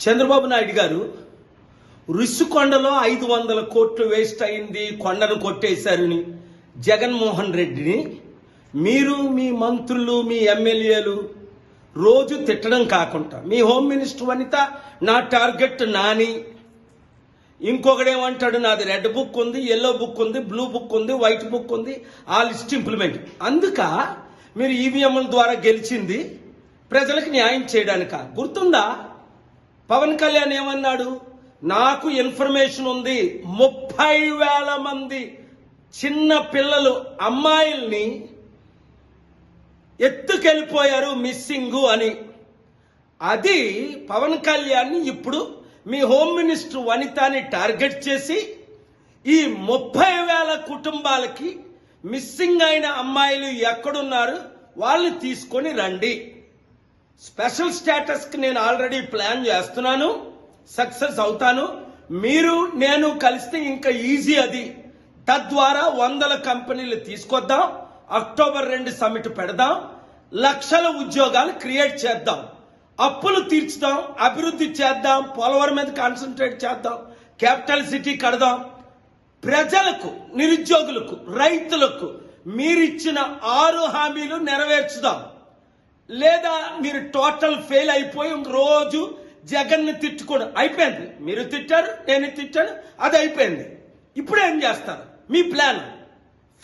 చంద్రబాబు నాయుడు గారు రుషికొండలో 500 కోట్లు వేస్ట్ అయింది, కొండను కొట్టేశారని జగన్మోహన్ రెడ్డిని మీరు మీ మంత్రులు మీ ఎమ్మెల్యేలు రోజు తిట్టడం కాకుండా మీ హోమ్ మినిస్టర్ వనిత నా టార్గెట్ నాని, ఇంకొకడేమంటాడు నాది రెడ్ బుక్ ఉంది, ఎల్లో బుక్ ఉంది, బ్లూ బుక్ ఉంది, వైట్ బుక్ ఉంది, ఆ లిస్ట్ ఇంప్లిమెంట్. అందుక మీరు ఈవీఎంల ద్వారా గెలిచింది ప్రజలకు న్యాయం చేయడానిక? గుర్తుందా? పవన్ కళ్యాణ్ ఏమన్నాడు? నాకు ఇన్ఫర్మేషన్ ఉంది 30,000 మంది చిన్న పిల్లలు అమ్మాయిల్ని ఎత్తుకెళ్ళిపోయారు మిస్సింగ్ అని. అది పవన్ కళ్యాణ్ ఇప్పుడు మీ హోమ్ మినిస్టర్ వనితాని టార్గెట్ చేసి ఈ 30,000 కుటుంబాలకి మిస్సింగ్ అయిన అమ్మాయిలు ఎక్కడున్నారు వాళ్ళని తీసుకొని రండి. స్పెషల్ స్టేటస్ కి నేను ఆల్రెడీ ప్లాన్ చేస్తున్నాను, సక్సెస్ అవుతాను. మీరు నేను కలిస్తే ఇంకా ఈజీ అది. తద్వారా 100 కంపెనీలు తీసుకొద్దాం, అక్టోబర్ 2 సమిట్ పెడదాం, లక్షల ఉద్యోగాలు క్రియేట్ చేద్దాం, అప్పులు తీర్చుదాం, అభివృద్ధి చేద్దాం, పోలవరం మీద కాన్సన్ట్రేట్ చేద్దాం, క్యాపిటల్ సిటీ కడదాం. ప్రజలకు, నిరుద్యోగులకు, రైతులకు మీరిచ్చిన 6 హామీలు నెరవేర్చుదాం. లేదా మీరు టోటల్ ఫెయిల్ అయిపోయి రోజు జగన్ని తిట్టుకోవడం అయిపోయింది. మీరు తిట్టారు, నేను తిట్టాను, అది అయిపోయింది. ఇప్పుడు ఏం చేస్తారు? మీ ప్లాన్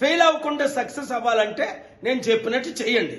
ఫెయిల్ అవ్వకుండా సక్సెస్ అవ్వాలంటే నేను చెప్పినట్టు చేయండి.